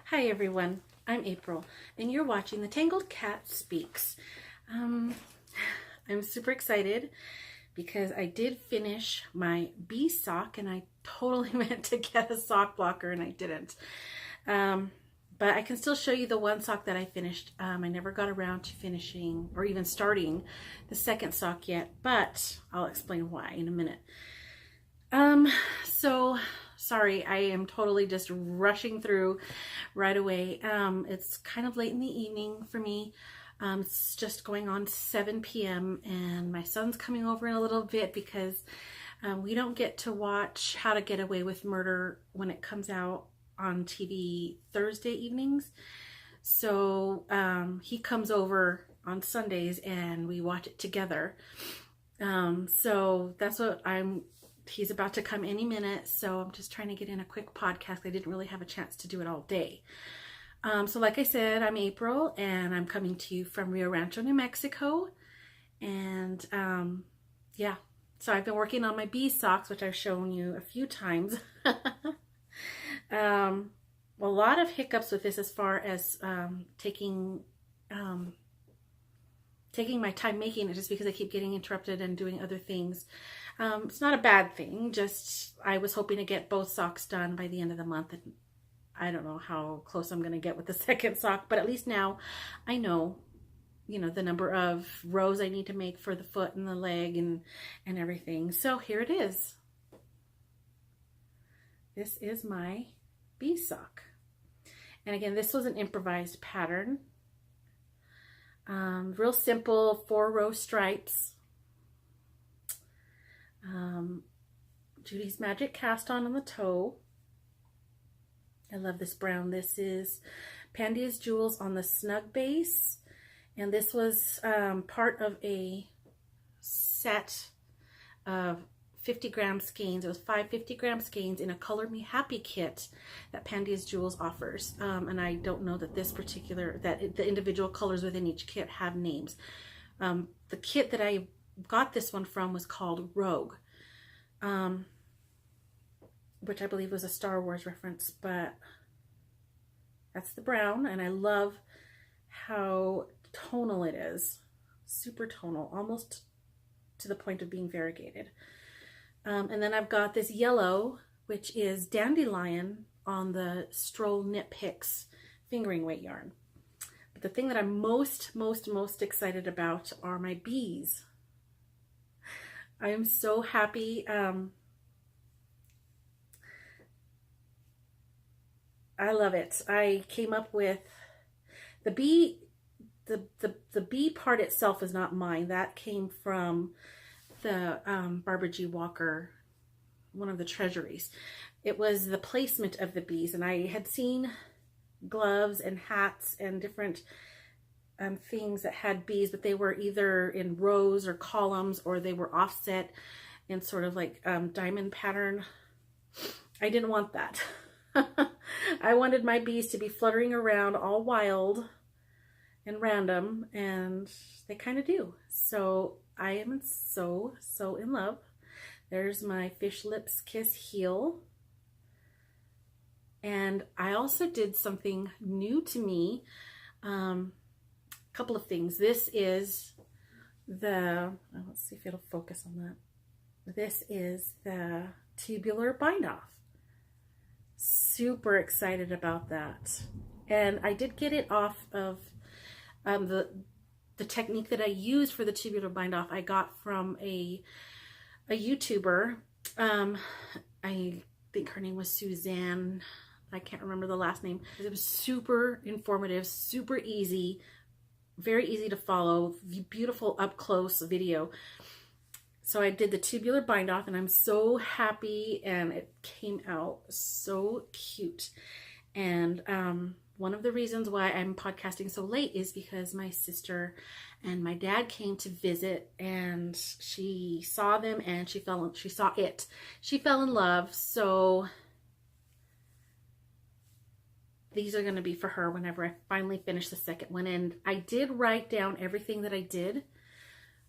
Hi everyone, I'm April and you're watching the Tangled Cat Speaks. I'm super excited because I did finish my bee sock and I totally meant to get a sock blocker and I didn't. But I can still show you the one sock that I finished. I never got around to finishing or even starting the second sock yet, but I'll explain why in a minute. Sorry, I am totally just rushing through right away. It's kind of late in the evening for me. It's just going on 7 p.m. and my son's coming over in a little bit because we don't get to watch How to Get Away with Murder when it comes out on TV Thursday evenings. So he comes over on Sundays and we watch it together. So that's what he's about to come any minute, so I'm just trying to get in a quick podcast. I didn't really have a chance to do it all day. So like I said, I'm April, and I'm coming to you from Rio Rancho, New Mexico. And yeah, so I've been working on my bee socks, which I've shown you a few times. A lot of hiccups with this as far as taking my time making it, just because I keep getting interrupted and doing other things. It's not a bad thing, just I was hoping to get both socks done by the end of the month, and I don't know how close I'm going to get with the second sock, but at least now I know, the number of rows I need to make for the foot and the leg and everything. So here it is. This is my bee sock. And again, this was an improvised pattern. Real simple 4-row stripes. Judy's Magic cast on the toe. I love this brown. This is Pandia's Jewels on the snug base, and this was part of a set of 50-gram skeins. It was 5 50-gram skeins in a Color Me Happy kit that Pandia's Jewels offers. And I don't know that the individual colors within each kit have names. The kit that I got this one from was called Rogue, which I believe was a Star Wars reference, but that's the brown, and I love how tonal it is. Super tonal, almost to the point of being variegated. And then I've got this yellow, which is Dandelion on the Stroll Knit Picks fingering weight yarn. But the thing that I'm most excited about are my bees. I am so happy. I love it. I came up with the bee. The bee part itself is not mine. That came from the Barbara G. Walker, one of the treasuries. It was the placement of the bees, and I had seen gloves and hats and different things that had bees, but they were either in rows or columns, or they were offset in sort of like diamond pattern. I didn't want that. I wanted my bees to be fluttering around all wild and random, and they kind of do. So I am so in love. There's my Fish Lips Kiss heel. And I also did something new to me. Couple of things. This is let's see if it'll focus on that. This is the tubular bind off. Super excited about that. And I did get it off of the technique that I used for the tubular bind off. I got from a YouTuber. I think her name was Suzanne. I can't remember the last name. It was super informative, super easy, very easy to follow, beautiful up close video. So I did the tubular bind off, and I'm so happy, and it came out so cute. And one of the reasons why I'm podcasting so late is because my sister and my dad came to visit, and she saw them, and she saw it. She fell in love. So these are going to be for her whenever I finally finish the second one. And I did write down everything that I did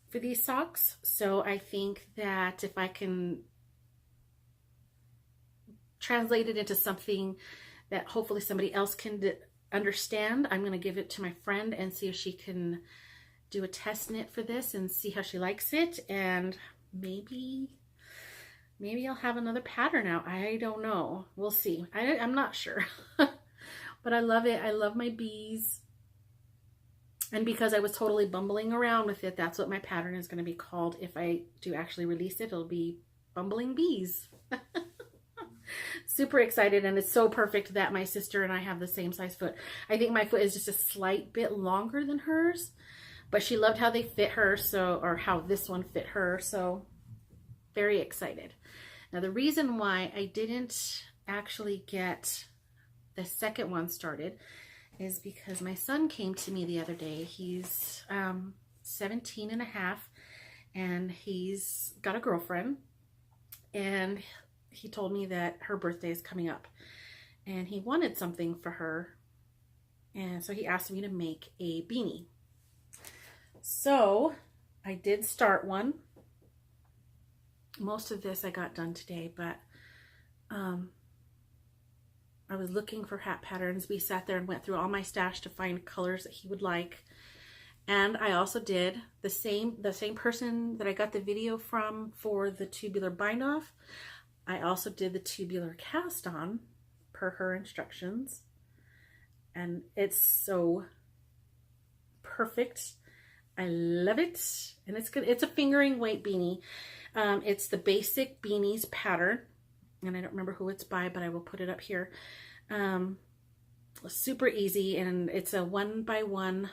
for these socks. So I think that if I can translate it into something that hopefully somebody else can understand. I'm going to give it to my friend and see if she can do a test knit for this and see how she likes it. And maybe I'll have another pattern out. I don't know. We'll see. I'm not sure. But I love it. I love my bees. And because I was totally bumbling around with it, that's what my pattern is going to be called. If I do actually release it, it'll be Bumbling Bees. Super excited, and it's so perfect that my sister and I have the same size foot. I think my foot is just a slight bit longer than hers, but she loved how they fit her, so, or how this one fit her, so very excited. Now the reason why I didn't actually get the second one started is because my son came to me the other day. He's 17 and a half, and he's got a girlfriend, and he told me that her birthday is coming up, and he wanted something for her, and so he asked me to make a beanie. So I did start one. Most of this I got done today, but I was looking for hat patterns. We sat there and went through all my stash to find colors that he would like. And I also did the same person that I got the video from for the tubular bind off. I also did the tubular cast on per her instructions. And it's so perfect. I love it. And it's good. It's a fingering weight beanie. It's the Basic Beanies pattern. And I don't remember who it's by, but I will put it up here. Super easy, and it's a 1x1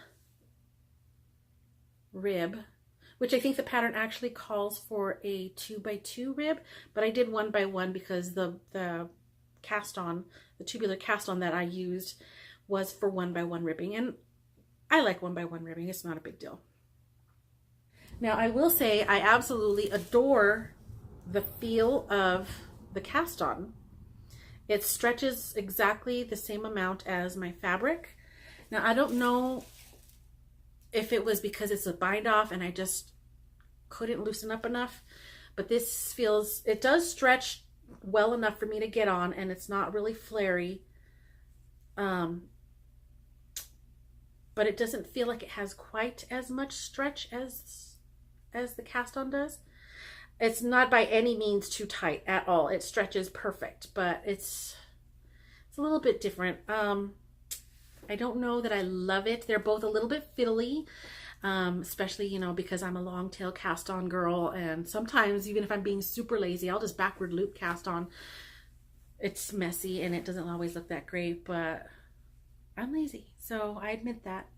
rib, which I think the pattern actually calls for a 2x2 rib, but I did 1x1 because the cast on, the tubular cast on that I used was for 1x1 ribbing, and I like 1x1 ribbing. It's not a big deal. Now I will say I absolutely adore the feel of the cast on. It stretches exactly the same amount as my fabric. Now I don't know if it was because it's a bind off and I just couldn't loosen up enough, but this feels, it does stretch well enough for me to get on, and it's not really flary. But it doesn't feel like it has quite as much stretch as the cast on does. It's not by any means too tight at all. It stretches perfect, but it's a little bit different. I don't know that I love it. They're both a little bit fiddly, especially, you know, because I'm a long tail cast on girl, and sometimes even if I'm being super lazy, I'll just backward loop cast on. It's messy and it doesn't always look that great, but I'm lazy, so I admit that.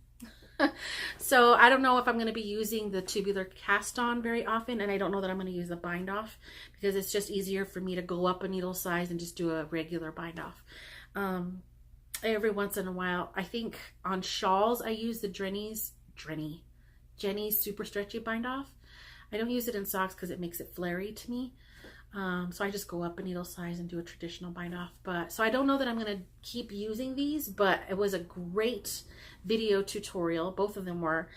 So I don't know if I'm going to be using the tubular cast on very often, and I don't know that I'm going to use the bind off because it's just easier for me to go up a needle size and just do a regular bind off. Every once in a while, I think on shawls I use the Jenny's super stretchy bind off. I don't use it in socks because it makes it flary to me. So I just go up a needle size and do a traditional bind off. But so I don't know that I'm going to keep using these, but it was a great video tutorial. Both of them were,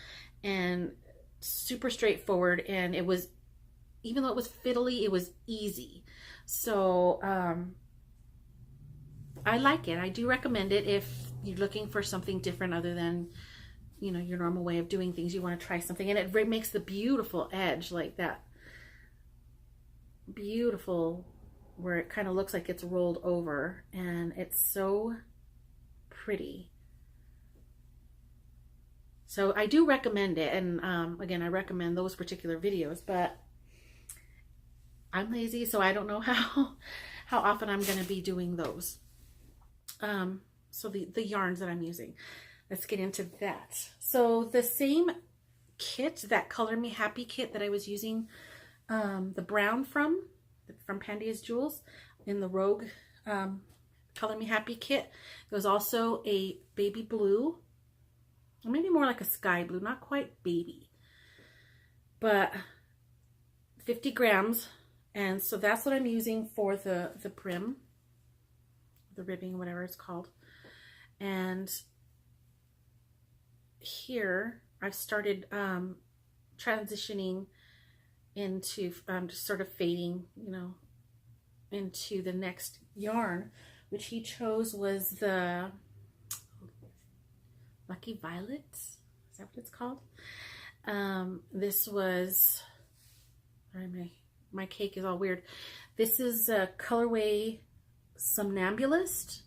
and super straightforward. And it was, even though it was fiddly, it was easy. So, I like it. I do recommend it if you're looking for something different other than, you know, your normal way of doing things. You want to try something, and it makes the beautiful edge like that. Beautiful, where it kind of looks like it's rolled over, and it's so pretty. So I do recommend it, and again, I recommend those particular videos, but I'm lazy, so I don't know how often I'm going to be doing those. So the yarns that I'm using, let's get into that. So the same kit, that Color Me Happy kit that I was using the brown from Pandia's Jewels in the Rogue Color Me Happy kit. There was also a baby blue, or maybe more like a sky blue, not quite baby, but 50 grams. And so that's what I'm using for the brim, the ribbing, whatever it's called. And here I've started transitioning into just sort of fading, you know, into the next yarn, which he chose was the Lucky Violet. Is that what it's called? This was, sorry, my cake is all weird. This is a colorway Somnambulist,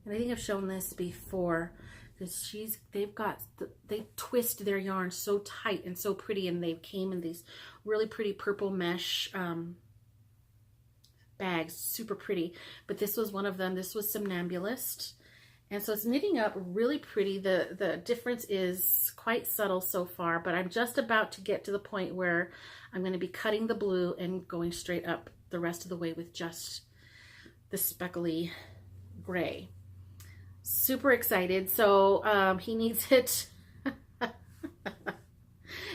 and I think I've shown this before, because they twist their yarn so tight and so pretty, and they came in these really pretty purple mesh bags, super pretty. But this was one of them. This was Somnambulist, and so it's knitting up really pretty. The difference is quite subtle so far, but I'm just about to get to the point where I'm going to be cutting the blue and going straight up the rest of the way with just the speckly gray. Super excited. So he needs it.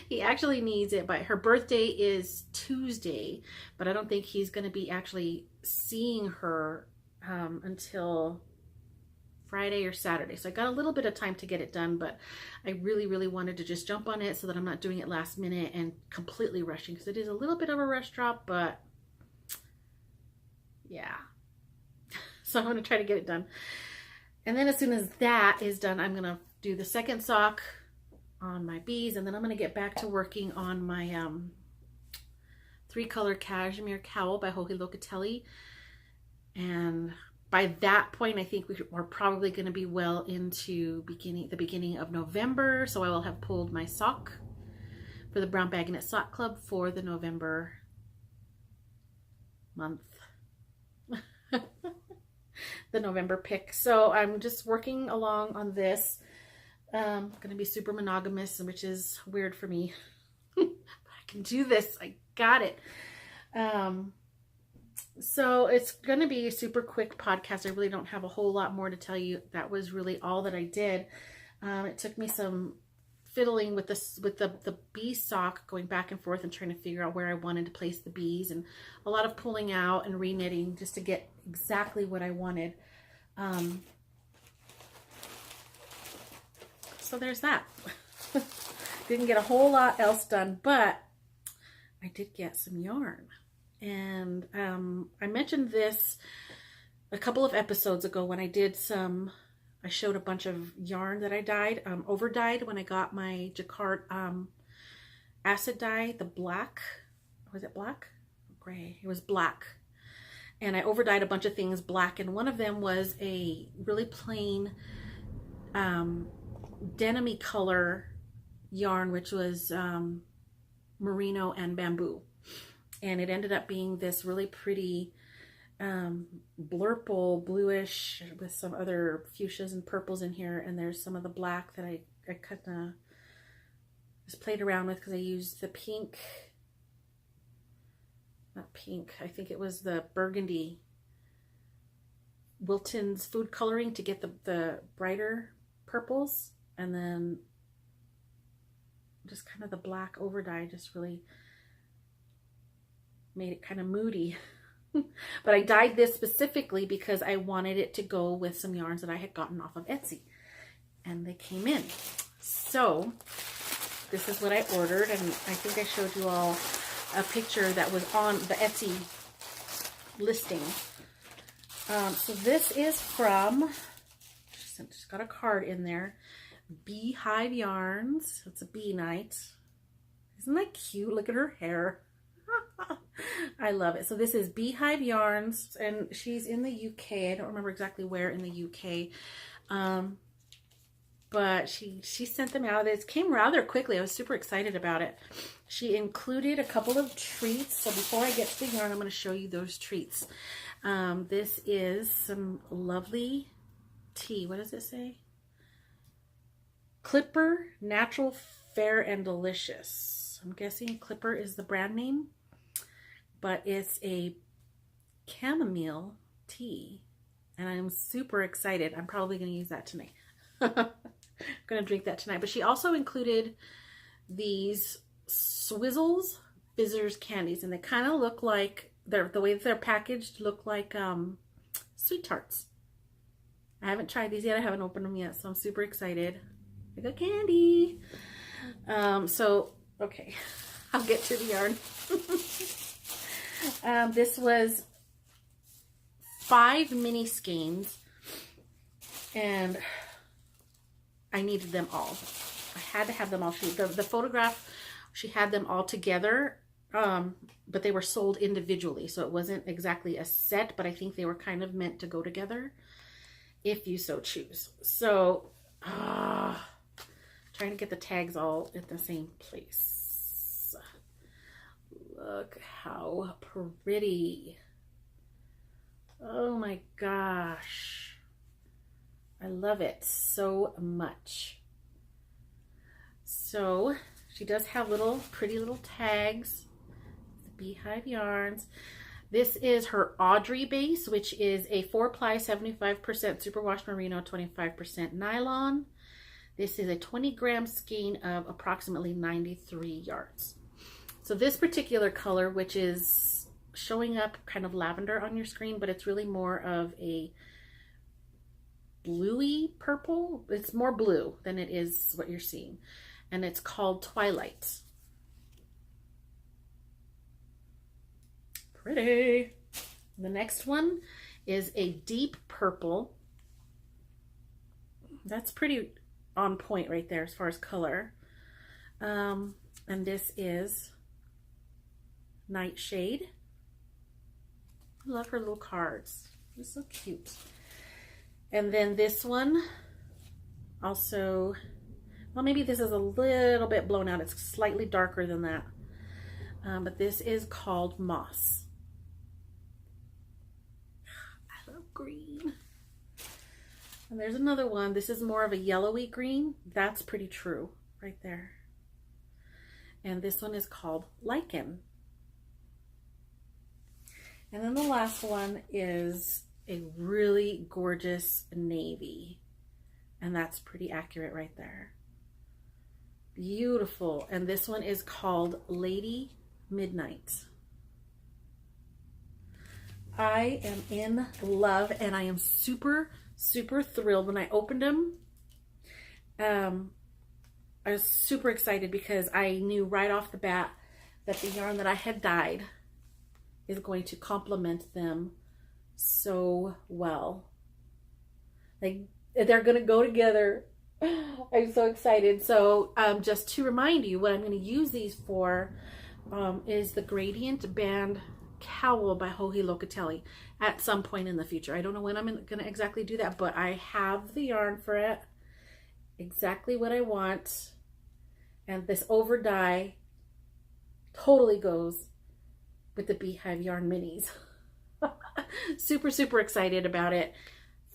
He actually needs it, but her birthday is Tuesday, but I don't think he's going to be actually seeing her until Friday or Saturday. So I got a little bit of time to get it done, but I really, really wanted to just jump on it so that I'm not doing it last minute and completely rushing, because it is a little bit of a rush job, but yeah. So I'm going to try to get it done. And then as soon as that is done, I'm going to do the second sock on my bees, and then I'm going to get back to working on my 3-color cashmere cowl by Joji Locatelli. And by that point, I think we're probably going to be well into the beginning of November. So I will have pulled my sock for the Brown Bag Knit Sock Club for the November month. The November pick. So I'm just working along on this. Going to be super monogamous, which is weird for me. I can do this. I got it. So it's going to be a super quick podcast. I really don't have a whole lot more to tell you. That was really all that I did. It took me some fiddling with the bee sock, going back and forth and trying to figure out where I wanted to place the bees, and a lot of pulling out and re-knitting just to get exactly what I wanted. So there's that. Didn't get a whole lot else done, but I did get some yarn. And I mentioned this a couple of episodes ago when I did I showed a bunch of yarn that I dyed, over dyed when I got my Jacquard acid dye, the black. Was it black? Gray. It was black. And I over dyed a bunch of things black, and one of them was a really plain denim-y color yarn, which was merino and bamboo. And it ended up being this really pretty blurple bluish with some other fuchsias and purples in here, and there's some of the black that I kind of just played around with, because I used the pink, not pink, I think it was the burgundy Wilton's food coloring to get the brighter purples, and then just kind of the black over dye just really made it kind of moody. But I dyed this specifically because I wanted it to go with some yarns that I had gotten off of Etsy, and they came in. So this is what I ordered, and I think I showed you all a picture that was on the Etsy listing. So this is from, just got a card in there, Beehive Yarns. It's a bee night. Isn't that cute? Look at her hair. I love it. So this is Beehive Yarns, and she's in the UK. I don't remember exactly where in the UK, but she sent them out. It came rather quickly. I was super excited about it. She included a couple of treats. So before I get to the yarn, I'm going to show you those treats. This is some lovely tea. What does it say? Clipper Natural, Fair and Delicious. I'm guessing Clipper is the brand name, but it's a chamomile tea, and I'm super excited. I'm probably going to use that tonight. I'm going to drink that tonight. But she also included these Swizzles Fizzers candies, and they kind of look like, the way that they're packaged look like Sweet Tarts. I haven't tried these yet. I haven't opened them yet, so I'm super excited. I got candy. So, okay, I'll get to the yarn. This was 5 mini skeins, and I needed them all. I had to have them all. The photograph, she had them all together, but they were sold individually, so it wasn't exactly a set, but I think they were kind of meant to go together if you so choose. So trying to get the tags all at the same place. Look how pretty. Oh my gosh. I love it so much. So she does have pretty little tags. The Beehive Yarns. This is her Audrey base, which is a 4-ply 75% superwash merino, 25% nylon. This is a 20-gram skein of approximately 93 yards. So this particular color, which is showing up kind of lavender on your screen, but it's really more of a bluey purple. It's more blue than it is what you're seeing. And it's called Twilight. Pretty. The next one is a deep purple. That's pretty on point right there as far as color. And this is Nightshade. I love her little cards. They're so cute. And then this one also, well, maybe this is a little bit blown out. It's slightly darker than that. But this is called Moss. I love green. And there's another one. This is more of a yellowy green. That's pretty true right there. And this one is called Lichen. And then the last one is a really gorgeous navy. And that's pretty accurate right there. Beautiful. And this one is called Lady Midnight. I am in love, and I am super, super thrilled. When I opened them, I was super excited because I knew right off the bat that the yarn that I had dyed is going to complement them so well. Like, they're going to go together. I'm so excited. So just to remind you, what I'm going to use these for is the Gradient Band Cowl by Joji Locatelli at some point in the future. I don't know when I'm going to exactly do that, but I have the yarn for it. Exactly what I want. And this over dye totally goes with the Beehive Yarn Minis. Super, super excited about it.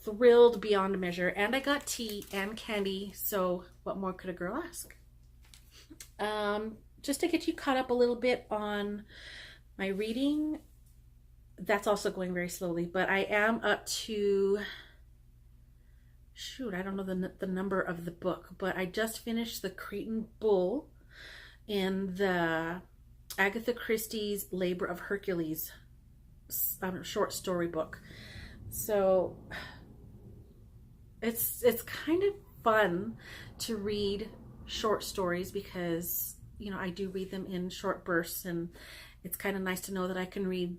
Thrilled beyond measure. And I got tea and candy, so what more could a girl ask? Just to get you caught up a little bit on my reading, that's also going very slowly, but I am up to, shoot, I don't know the number of the book, but I just finished the Cretan Bull in the Agatha Christie's Labor of Hercules short story book. So it's kind of fun to read short stories because, you know, I do read them in short bursts, and it's kind of nice to know that I can read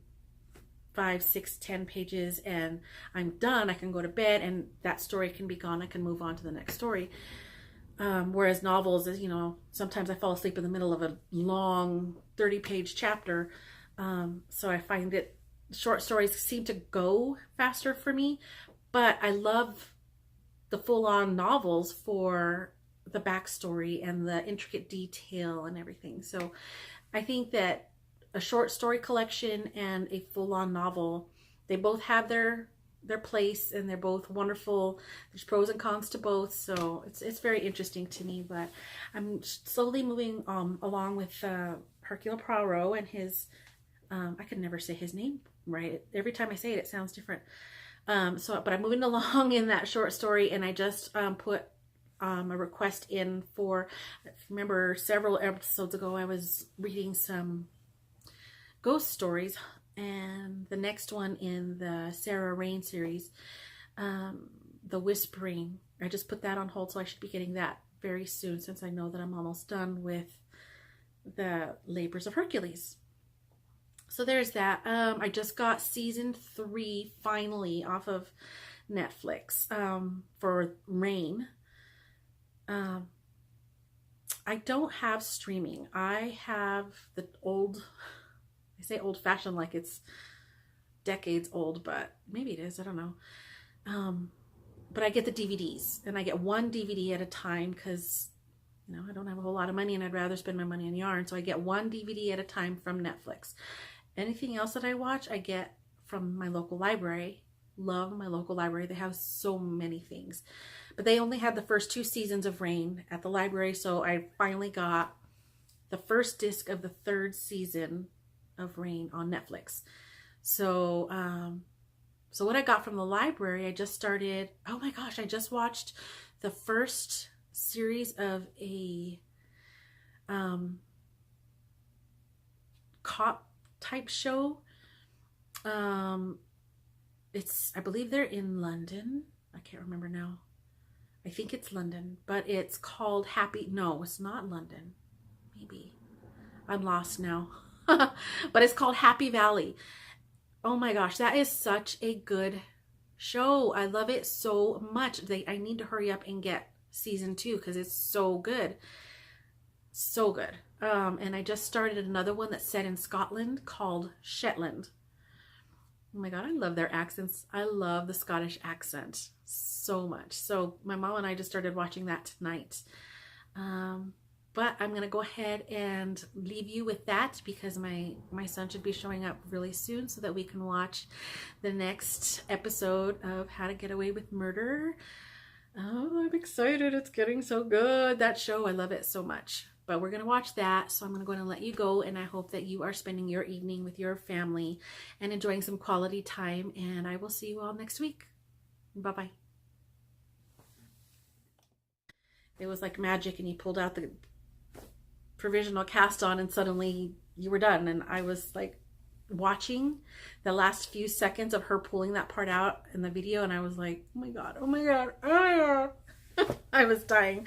5, 6, 10 pages and I'm done. I can go to bed and that story can be gone. I can move on to the next story. Whereas novels, is, you know, sometimes I fall asleep in the middle of a long 30-page chapter. So I find that short stories seem to go faster for me, but I love the full-on novels for the backstory and the intricate detail and everything. So I think that a short story collection and a full-on novel, they both have their place, and they're both wonderful. There's pros and cons to both, so it's very interesting to me. But I'm slowly moving along with Hercule Poirot and his I can never say his name right. Every time I say it, it sounds different. But I'm moving along in that short story, and I just put a request in for, remember several episodes ago I was reading some ghost stories, and the next one in the Sarah Rain series, The Whispering, I just put that on hold, so I should be getting that very soon, since I know that I'm almost done with the Labors of Hercules. So there's that. I just got season 3 finally off of Netflix for Rain. I don't have streaming. I have the old, I say old fashioned like it's decades old, but maybe it is, I don't know. But I get the DVDs, and I get one DVD at a time because, you know, I don't have a whole lot of money and I'd rather spend my money on yarn. So I get one DVD at a time from Netflix. Anything else that I watch, I get from my local library. Love my local library. They have so many things. But they only had the first 2 seasons of Rain at the library, so I finally got the first disc of the 3rd season of Rain on Netflix. So, so what I got from the library, I just started, oh my gosh, I just watched the first series of a cop type show. It's, I believe they're in London. I can't remember now. I think it's London, but it's called Happy, no, it's not London. Maybe. I'm lost now. But it's called Happy Valley. Oh my gosh, that is such a good show. I love it so much. I need to hurry up and get season 2 because it's so good. So good. And I just started another one that's set in Scotland called Shetland. Oh my God, I love their accents. I love the Scottish accent so much. So my mom and I just started watching that tonight. But I'm going to go ahead and leave you with that because my son should be showing up really soon so that we can watch the next episode of How to Get Away with Murder. Oh, I'm excited. It's getting so good. That show, I love it so much. But we're going to watch that, so I'm going to go and let you go, and I hope that you are spending your evening with your family and enjoying some quality time, and I will see you all next week. Bye-bye. It was like magic, and you pulled out the provisional cast on, and suddenly you were done, and I was like watching the last few seconds of her pulling that part out in the video, and I was like, oh my God, oh my God, oh my God. I was dying.